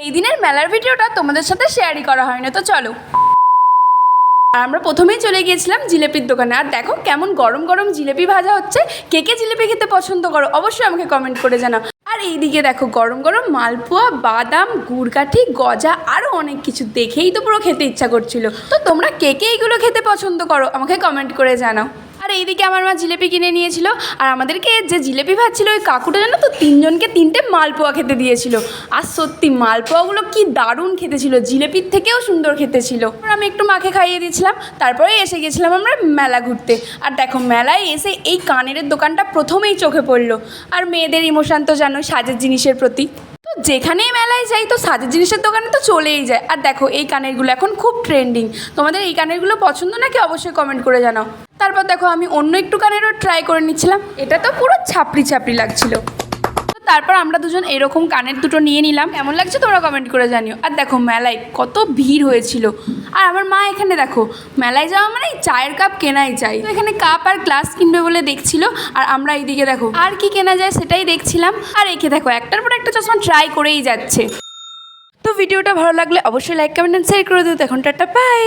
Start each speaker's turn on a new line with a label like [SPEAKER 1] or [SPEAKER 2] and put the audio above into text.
[SPEAKER 1] এই দিনের মেলার ভিডিওটা তোমাদের সাথে শেয়ারই করা হয়নি, তো চলো। আর আমরা প্রথমেই চলে গিয়েছিলাম জিলেপির দোকানে। আর দেখো কেমন গরম গরম জিলেপি ভাজা হচ্ছে। কে কে জিলেপি খেতে পছন্দ করো অবশ্যই আমাকে কমেন্ট করে জানাও। আর এইদিকে দেখো গরম গরম মালপোয়া, বাদাম, গুড়কাঠি, গজা আরও অনেক কিছু, দেখেই তো পুরো খেতে ইচ্ছা করছিল। তো তোমরা কে কে এইগুলো খেতে পছন্দ করো আমাকে কমেন্ট করে জানাও। আর এইদিকে আমার মা জিলেপি কিনে নিয়েছিল। আর আমাদেরকে যে জিলেপি ভাজছিল ওই কাকুটা জানো তো 3 জনকে 3টে মালপোয়া খেতে দিয়েছিল। আর সত্যি মালপোয়াগুলো কি দারুণ খেতে ছিল, জিলেপির থেকেও সুন্দর খেতে ছিল। আর আমি একটু মাকে খাইয়ে দিয়েছিলাম। তারপরে এসে গেছিলাম আমরা মেলা ঘুরতে। আর দেখো মেলায় এসে এই কানের দোকানটা প্রথমেই চোখে পড়লো। আর মেয়েদের ইমোশন তো জানো সাজের জিনিসের প্রতি, তো যেখানেই মেলায় যাই তো সাজের জিনিসের দোকানে তো চলেই যায়। আর দেখো এই কানেরগুলো এখন খুব ট্রেন্ডিং। তোমাদের এই কানেরগুলো পছন্দ নাকি অবশ্যই কমেন্ট করে জানাও। তারপর দেখো আমি অন্য একটু কানেরও ট্রাই করে নিচ্ছিলাম। এটা তো পুরো ছাপড়ি ছাপড়ি লাগছিল। তারপর আমরা দুজন এরকম কানের দুটো নিয়ে নিলাম। কেমন লাগছে তোমরা কমেন্ট করে জানিও। আর দেখো মেলায় কত ভিড় হয়েছিল। আর আমার মা এখানে দেখো মেলায় যাওয়া মানে চায়ের কাপ কেনাই চাই, তো এখানে কাপ আর গ্লাস কিনবে বলে দেখছিল। আর আমরা এইদিকে দেখো আর কি কেনা যায় সেটাই দেখছিলাম। আর একে দেখো একটার পর একটা চশমা ট্রাই করেই যাচ্ছে। তো ভিডিওটা ভালো লাগলে অবশ্যই লাইক, কমেন্ট, শেয়ার করে দিও। এখন টাটা, বাই।